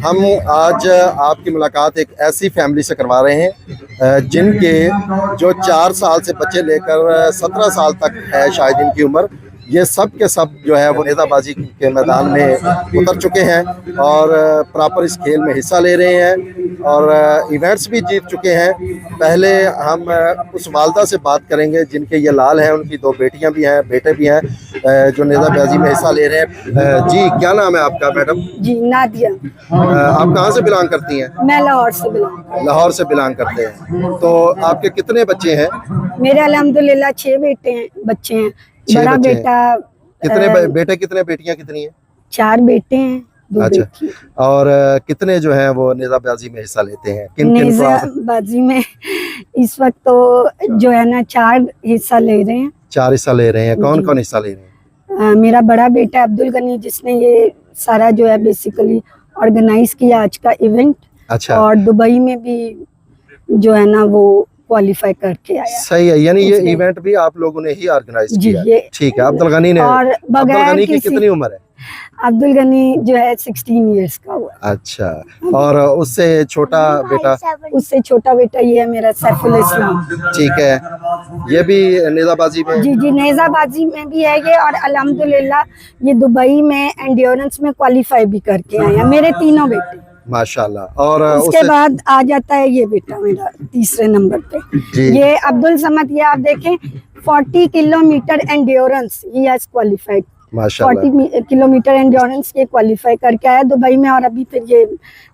हम आज आपकी मुलाकात एक ऐसी फैमिली से करवा रहे हैं जिनके जो 4 साल से बच्चे लेकर 17 साल तक है शायद इनकी उम्र, ये सब के सब जो है वो नेज़ाबाजी के मैदान में उतर चुके हैं और प्रॉपर इस खेल में हिस्सा ले रहे हैं और इवेंट्स भी जीत चुके हैं। पहले हम उस वालदा से बात करेंगे जिनके ये लाल हैं, उनकी 2 बेटियां भी हैं, बेटे भी हैं जो नेज़ाबाजी में हिस्सा ले रहे हैं। जी, क्या नाम है आपका मैडम? जी, नादिया। आप कहाँ से बिलोंग करती हैं? मैं लाहौर से बिलोंग। लाहौर से बिलोंग करते हैं। तो आपके कितने बच्चे हैं? मेरे अल्हम्दुलिल्लाह 6 बच्चे हैं। बड़ा बेटा कितने बेटे, कितने बेटियां कितनी हैं? 4 बेटे हैं, 2 अच्छा। बेटी। और कितने जो हैं वो नेज़ाबाजी में हिस्सा लेते हैं? नेज़ाबाजी में इस वक्त तो जो है ना 4 हिस्सा ले रहे हैं। 4 हिस्सा ले रहे हैं। कौन कौन हिस्सा ले रहे हैं? मेरा बड़ा बेटा अब्दुल गनी, जिसने ये सारा जो है बेसिकली ऑर्गेनाइज किया आज का इवेंट। अच्छा। और दुबई में भी जो है ना वो क्वालिफाई करके आया। सही है, यानी ये इवेंट भी आप लोगों ने ही ऑर्गेनाइज किया। ठीक है। अब्दुल गनी ने, और अब्दुल गनी की कितनी उम्र है? अब्दुल गनी जो है 16 इयर्स का हुआ। अच्छा। और उससे छोटा बेटा? उससे छोटा बेटा ये है मेरा सैफुल इस्लाम। ठीक है। ये भी नेज़ाबाजी में? जी, नेज़ाबाजी में भी है ये, और अल्हम्दुलिल्लाह ये दुबई में एंड्योरेंस में क्वालिफाई भी करके आया। मेरे तीनों बेटे माशाल्लाह। और उसके बाद आ जाता है ये बेटा मेरा तीसरे नंबर पे, ये अब्दुल समद। ये आप देखें 40 kilometre endurance he has qualified. 40 kilometre endurance ये क्वालिफाई करके आया दुबई में, और अभी फिर ये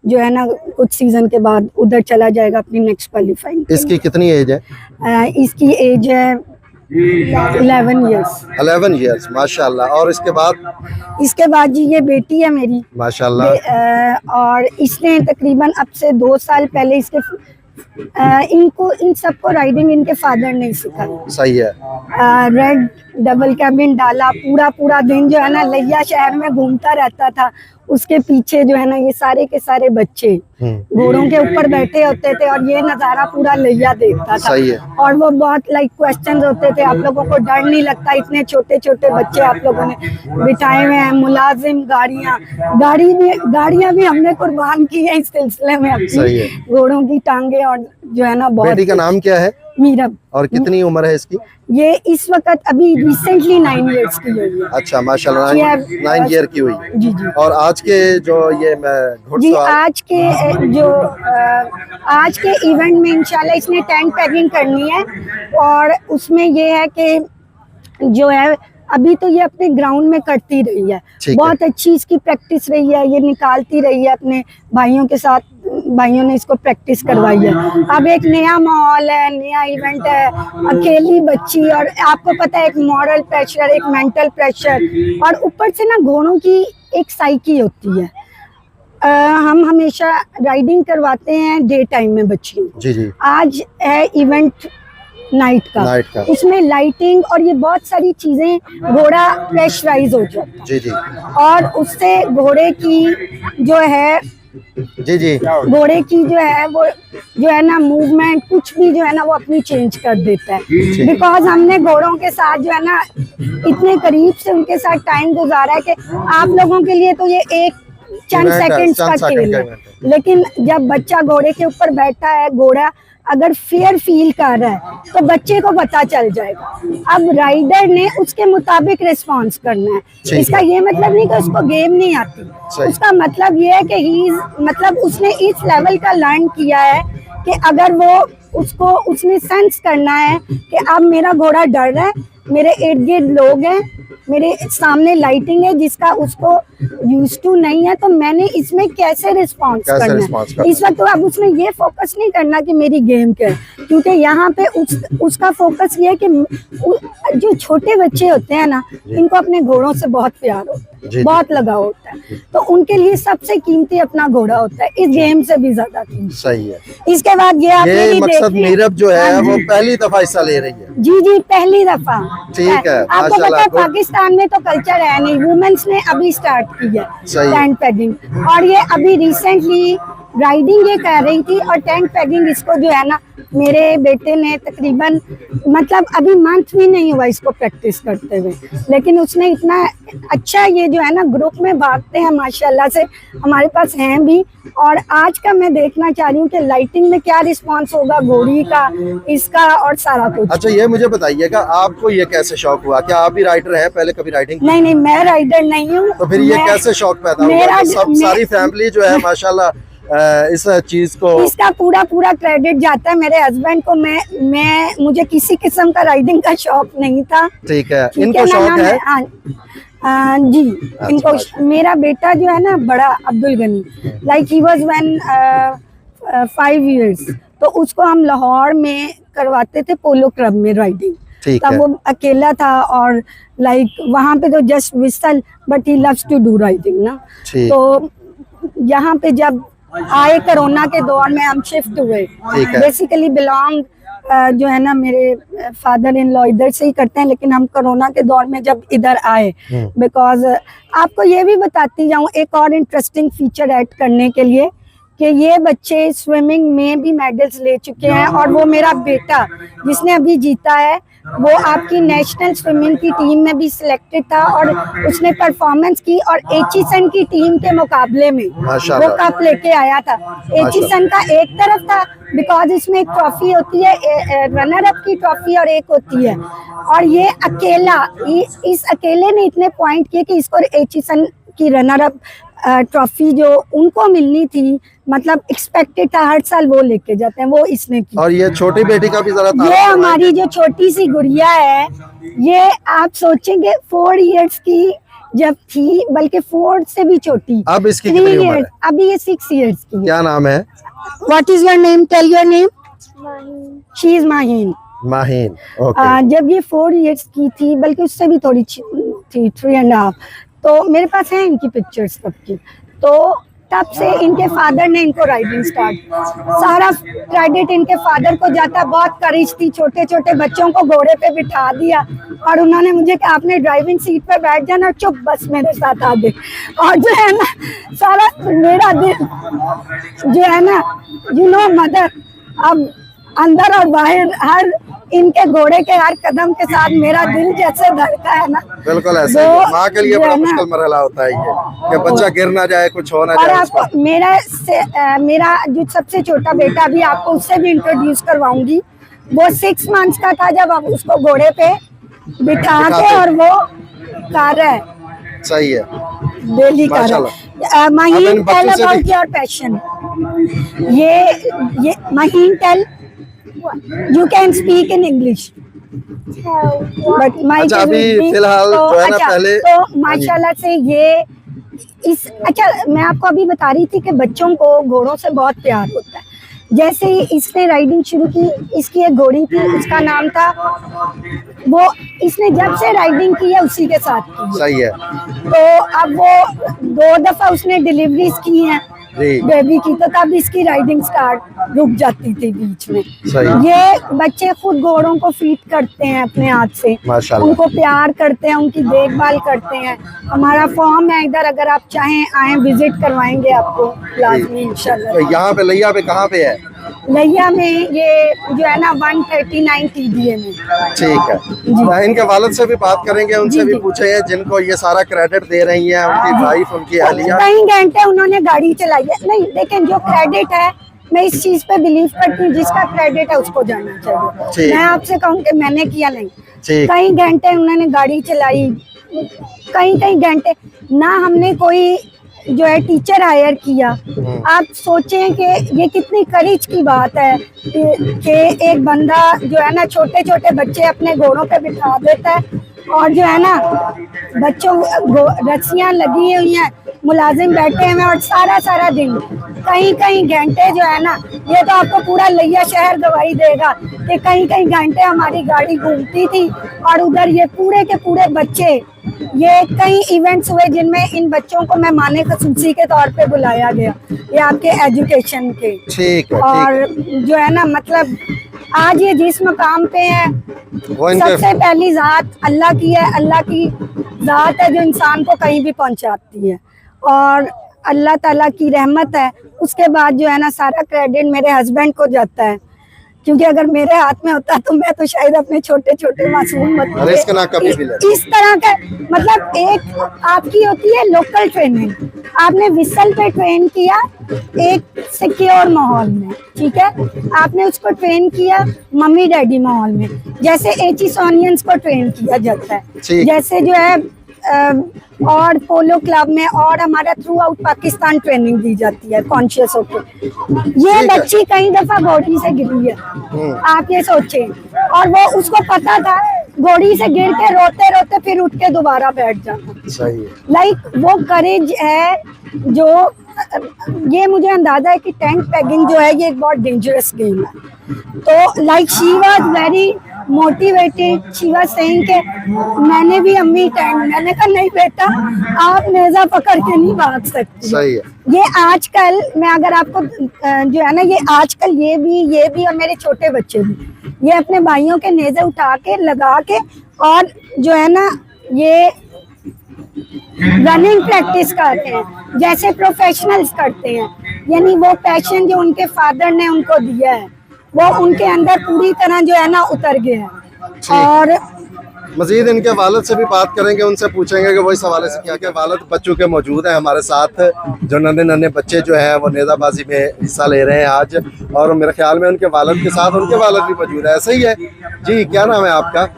जो है ना कुछ सीजन के बाद उधर चला जाएगा अपनी नेक्स्ट क्वालिफाइंग। इसकी कितनी एज है? इसकी एज है 11 इयर्स। माशाल्लाह। और इसके बाद जी ये बेटी है मेरी माशाल्लाह। और इसने तकरीबन अब से 2 साल पहले इन सबको राइडिंग इनके फादर ने सिखाया। सही है। रेड डबल कैबिन डाला, पूरा दिन जो है ना लैया शहर में घूमता रहता था। उसके पीछे जो है ना ये सारे के सारे बच्चे घोड़ों के ऊपर बैठे होते थे और ये नज़ारा पूरा लैया देखता था। सही है। और वो बहुत क्वेश्चंस होते थे, आप लोगों को डर नहीं लगता? इतने छोटे छोटे बच्चे आप लोगों ने बिठाए हुए हैं। मुलाजिम गाड़ियां भी हमने कुर्बान की है इस सिलसिले में अपनी घोड़ों की टांगे। और जो है ना बहुत। बेटी का नाम क्या है? मीरब। और कितनी उम्र है इसकी? ये इस वक्त अभी रिसेंटली 9 इयर्स की हुई है। अच्छा, माशाल्लाह। 9 ईयर की हुई है। जी। और आज के जो ये आज के इवेंट में इंशाल्लाह इसने टेंट पैकिंग करनी है। और उसमें ये है कि जो है अभी तो ये अपने ग्राउंड में करती रही है, बहुत अच्छी इसकी प्रैक्टिस रही है। ये निकालती रही है अपने भाइयों के साथ, भाइयों ने इसको प्रैक्टिस करवाई है। अब एक नया माहौल है, नया इवेंट है, अकेली बच्ची, और आपको पता है एक मॉरल प्रेशर, एक मेंटल प्रेशर, और ऊपर से ना घोड़ों की एक साइकी होती है। हम हमेशा राइडिंग करवाते हैं डे टाइम में बच्चियों को। जी। आज है इवेंट नाइट का। उसमें लाइटिंग और ये बहुत सारी चीजें, घोड़ा प्रेशराइज हो जाता है। जी। और उससे घोड़े की जो है घोड़े की जो है वो जो है ना मूवमेंट कुछ भी जो है ना वो अपनी चेंज कर देता है। बिकॉज हमने घोड़ों के साथ जो है ना इतने करीब से उनके साथ टाइम गुजारा है कि आप लोगों के लिए तो ये एक चंद सेकंड्स का खेल है, लेकिन जब बच्चा घोड़े के ऊपर बैठा है, घोड़ा अगर फेयर फील कर रहा है तो बच्चे को पता चल जाएगा। अब राइडर ने उसके मुताबिक रिस्पॉन्स करना है। इसका ये मतलब नहीं कि उसको गेम नहीं आती, उसका मतलब ये है कि मतलब उसने इस लेवल का लर्न किया है कि अगर वो उसने सेंस करना है कि अब मेरा घोड़ा डर रहा है, मेरे इर्द गिर्द लोग हैं, मेरे सामने लाइटिंग है जिसका उसको यूज टू नहीं है, तो मैंने इसमें कैसे रिस्पॉन्स करना है। इस वक्त तो अब उसमें ये फोकस नहीं करना कि मेरी गेम क्या है, क्योंकि यहाँ पे उसका फोकस ये है कि जो छोटे बच्चे होते हैं ना, इनको अपने घोड़ों से बहुत प्यार होता है, बहुत लगाव होता है, तो उनके लिए सबसे कीमती अपना घोड़ा होता है, इस गेम से भी ज्यादा कीमती। सही है। इसके बाद ये मकसद मीरब जो है वो पहली दफा हिस्सा ले रही है। जी, पहली दफा। ठीक है। आपको पता है पाकिस्तान में तो कल्चर है नहीं, वुमेन्स ने अभी स्टार्ट की है टेंट पैकिंग, और ये अभी रिसेंटली राइडिंग ये कर रही थी और टेंट पैकिंग इसको जो है ना मेरे बेटे ने तकरीबन मतलब अभी मंथ भी नहीं हुआ इसको प्रैक्टिस करते हुए, लेकिन उसने इतना अच्छा ये जो है ना ग्रुप में भागते हैं माशाल्लाह से, हमारे पास हैं भी। और आज का मैं देखना चाह रही हूँ कि लाइटिंग में क्या रिस्पांस होगा घोड़ी का, इसका और सारा कुछ। अच्छा ये मुझे बताइएगा आपको ये कैसे शौक हुआ, क्या आप भी राइडर हैं, पहले कभी राइडिंग? नहीं, मैं राइडर नहीं हूँ। तो फिर ये कैसे शौक पैदा हुआ? सब सारी फैमिली जो है माशाल्लाह इस चीज को, इसका पूरा क्रेडिट जाता है मेरे हस्बैंड को। मुझे किसी किस्म का राइडिंग का शौक नहीं था। ठीक है, इनको शौक है? जी, इनको मेरा बेटा जो है ना बड़ा Abdul Gani, like he was when 5 years, तो उसको हम लाहौर में करवाते थे पोलो क्लब में राइडिंग। तब वो अकेला था और लाइक वहाँ पे तो just whistle, but he loves to do riding ना। तो यहाँ पे जब आए कोरोना के दौर में हम शिफ्ट हुए, बेसिकली बिलोंग जो है ना मेरे फादर इन लॉ इधर से ही करते हैं, लेकिन हम कोरोना के दौर में जब इधर आए, बिकॉज आपको ये भी बताती जाऊँ एक और इंटरेस्टिंग फीचर ऐड करने के लिए कि ये बच्चे स्विमिंग में भी मेडल्स ले चुके हैं। और वो मेरा बेटा जिसने अभी जीता है वो आपकी नेशनल स्विमिंग की टीम में भी सिलेक्टेड था और उसने परफॉर्मेंस की और एचीसन की टीम के मुकाबले में वो कप लेके आया था। एचीसन का एक तरफ था बिकॉज इसमें एक ट्रॉफी होती है, रनर अप की ट्रॉफी और एक होती है, और ये अकेला इस अकेले ने इतने पॉइंट किए कि इसको एचीसन की रनर अप ट्रॉफी जो उनको मिलनी थी, मतलब एक्सपेक्टेड था, हर साल वो लेके जाते हैं, वो इसने की। और ये छोटी बेटी का भी जरा था, ये हमारी जो छोटी सी गुड़िया है, ये आप सोचेंगे 4 इयर्स की जब थी, बल्कि 4 से भी छोटी। अब इसकी कितनी उम्र है? अभी ये 6 इयर्स की। क्या नाम है? What is your name? Tell your name. She is Maheen. Maheen, okay. जब ये 4 इयर्स की थी, बल्कि उससे भी थोड़ी थी, 3.5, तो मेरे पास है इनकी पिक्चर्स तब की। तो तब से इनके फादर ने इनको राइडिंग स्टार्ट, सारा क्रेडिट इनके फादर को जाता। बहुत करेज थी, छोटे छोटे बच्चों को घोड़े पे बिठा दिया और उन्होंने मुझे कहा आपने ड्राइविंग सीट पे बैठ जाना, चुप बस मेरे साथ आ गए। और जो है ना सारा मेरा दिल जो है ना, यू नो मदर, अब अंदर और बाहर हर इनके घोड़े के हर कदम के साथ मेरा दिल जैसे धड़का है ना। बिल्कुल ऐसे माँ के लिए बड़ा मुश्किल मरहला होता है ये कि बच्चा गिर ना जाए, कुछ हो ना जाए। और आपको मेरा जो सबसे छोटा बेटा भी, आपको उससे भी इंट्रोड्यूस करवाऊंगी। वो 6 मंथ्स का था जब हम उसको घोड़े पे बिठा के और वो कर रहा है। सही है, डेली कर रहा है। Mahin, tell about your passion. ये Mahin, tell, you can speak in English, but my अच्छा अभी फिलहाल जो है ना पहले तो माशाल्लाह से ये अच्छा मैं आपको अभी बता रही थी कि बच्चों को घोड़ों से बहुत प्यार होता है। जैसे ही इसने राइडिंग शुरू की, इसकी एक घोड़ी थी, उसका नाम था, वो इसने जब से राइडिंग की है उसी के साथ की है। सही है। तो अब वो 2 दफा उसने डिलीवरीज की हैं बेबी की, तो तब इसकी राइडिंग स्टार्ट रुक जाती थी बीच में। ये बच्चे खुद घोड़ों को फीड करते हैं अपने हाथ से, उनको प्यार करते हैं, उनकी देखभाल करते हैं। हमारा फॉर्म है इधर, अगर आप चाहें आए विजिट करवाएंगे आपको लाजमी इंशाल्लाह। तो यहाँ पे लैया पे कहाँ पे है? लैया में ये जो है ना 139 TDA में। ठीक है, इनके वालिद से भी बात करेंगे, उनसे भी पूछेंगे जिनको ये सारा क्रेडिट दे रही हैं, उनकी वाइफ, उनकी अहलिया। कई घंटे उन्होंने गाड़ी चलाई है, नहीं लेकिन जो क्रेडिट है, मैं इस चीज पे बिलीव करती हूँ, जिसका क्रेडिट है उसको जाना चाहिए। मैं आपसे कहूँ कि मैंने किया नहीं, कई घंटे उन्होंने गाड़ी चलाई, कई घंटे ना। हमने कोई जो है टीचर हायर किया। आप सोचें कि ये कितनी करेज की बात है कि एक बंदा जो है ना छोटे छोटे बच्चे अपने घोड़ों पे बिठा देता है, और जो है ना बच्चों रस्सियाँ लगी हुई हैं, मुलाजिम बैठे हुए, और सारा दिन कई घंटे जो है ना, ये तो आपको पूरा लैया शहर गवाही देगा कि कई घंटे हमारी गाड़ी घूमती थी। और उधर ये पूरे के पूरे बच्चे, ये कई इवेंट्स हुए जिनमें इन बच्चों को मेहमाने खसूसी के तौर पे बुलाया गया, ये आपके एजुकेशन के। ठीक है, और जो है ना मतलब आज ये जिस मकाम पे है, सबसे पहली जात अल्लाह की है। अल्लाह की जात है जो इंसान को कहीं भी पहुंचाती है। और अल्लाह ताला की रहमत है। उसके बाद जो है ना सारा क्रेडिट मेरे हस्बैंड को जाता है, क्योंकि अगर मेरे हाथ में होता तो मैं तो शायद अपने छोटे छोटे मासूम रिस्क ना कभी भी ले। इस तरह का मतलब एक आपकी होती है लोकल ट्रेनिंग, आपने विसल पे ट्रेन किया एक सिक्योर माहौल में, ठीक है, आपने उसको ट्रेन किया मम्मी डैडी माहौल में, जैसे एचिस ऑनियंस को ट्रेन किया जाता है, जैसे जो है और पोलो क्लब में और हमारा थ्रू आउट पाकिस्तान ट्रेनिंग दी जाती है कॉन्शियस होकर। ये बच्ची कई दफा घोड़ी से गिरी है, आप ये सोचे, और वो उसको पता था घोड़ी से गिर के रोते रोते फिर उठ के दोबारा बैठ जाना। सही है। लाइक वो करेज है जो ये मुझे अंदाजा है कि टेंट पैगिंग जो है ये एक बहुत डेंजरस गेम है। तो like she was very motivated, she was saying के मैंने भी अम्मी टेंट, मैंने कहा नहीं बेटा आप नेजा पकड़ के नहीं भाग सकती। सही है। ये आजकल मैं अगर आपको जो है ना ये आजकल ये भी और मेरे छोटे बच्चे भी ये अपने भाइयों के नेजे उठा के लगा के और जो है ना ये रनिंग प्रैक्टिस करते हैं जैसे प्रोफेशनल्स करते हैं, यानी वो पैशन जो उनके फादर ने उनको दिया है वो उनके अंदर पूरी तरह जो है ना उतर गया है। और मजीद इनके वालिद से भी बात करेंगे, उनसे पूछेंगे कि वही सवाल से क्या क्या वालिद बच्चों के मौजूद हैं हमारे साथ, जो नन्हे नन्हे बच्चे जो हैं वो नेज़ाबाजी में हिस्सा ले रहे हैं आज, और मेरे ख्याल में उनके वालिद के साथ उनके वालिद भी मौजूद है। ऐसा ही है जी। क्या नाम है आपका?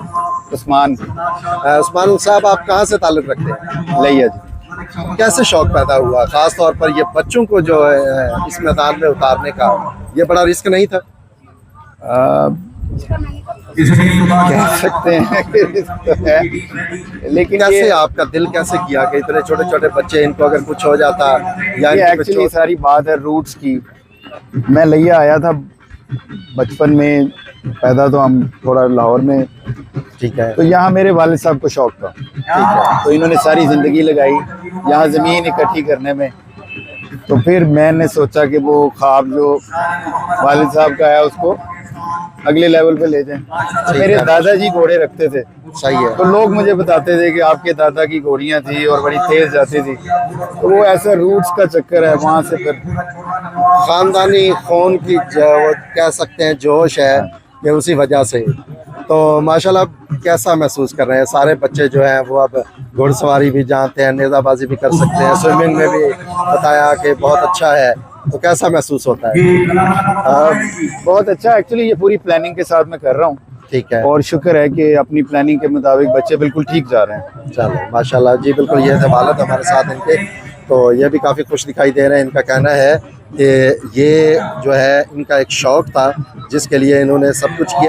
उस्मान। उस्मान साहब, आप कहाँ से ताल्लुक़ रखते हैं? लिया जी। कैसे शौक पैदा हुआ खास तौर पर ये बच्चों को जो है इस मैदान में उतारने का? ये बड़ा रिस्क नहीं था? कह सकते हैं कि रिस्क तो है, लेकिन कैसे आपका दिल कैसे किया कि इतने छोटे छोटे बच्चे इनको अगर कुछ हो जाता या ये एक्चुअली सारी बात है रूट्स की। मैं लिया आया था बचपन में, पैदा तो हम थोड़ा लाहौर में, ठीक है, तो यहाँ मेरे वालिद साहब को शौक था, ठीक है, तो इन्होंने सारी ज़िंदगी लगाई यहाँ ज़मीन इकट्ठी करने में। तो फिर मैंने सोचा कि वो ख्वाब जो वालिद साहब का है उसको अगले लेवल पे ले जाएं। तो मेरे दादाजी घोड़े रखते थे। सही है। तो लोग मुझे बताते थे कि आपके दादा की घोड़ियाँ थी और बड़ी तेज जाती थी, तो वो ऐसा रूट्स का चक्कर है, वहाँ से फिर ख़ानदानी खून की वो कह सकते हैं जोश है कि उसी वजह से। तो माशाल्लाह कैसा महसूस कर रहे हैं सारे बच्चे जो हैं वो अब घुड़सवारी भी जानते हैं, नेज़ाबाजी भी कर सकते हैं, स्विमिंग में भी बताया कि बहुत अच्छा है, तो कैसा महसूस होता है? बहुत अच्छा। एक्चुअली ये पूरी प्लानिंग के साथ मैं कर रहा हूँ, ठीक है, और शुक्र है कि अपनी प्लानिंग के मुताबिक बच्चे बिल्कुल ठीक जा रहे हैं। चलो माशाल्लाह जी, बिल्कुल ये थे वालिद हमारे साथ इनके, तो ये भी काफ़ी खुश दिखाई दे रहे हैं। इनका कहना है कि ये जो है इनका एक शौक़ था जिसके लिए इन्होंने सब कुछ किया।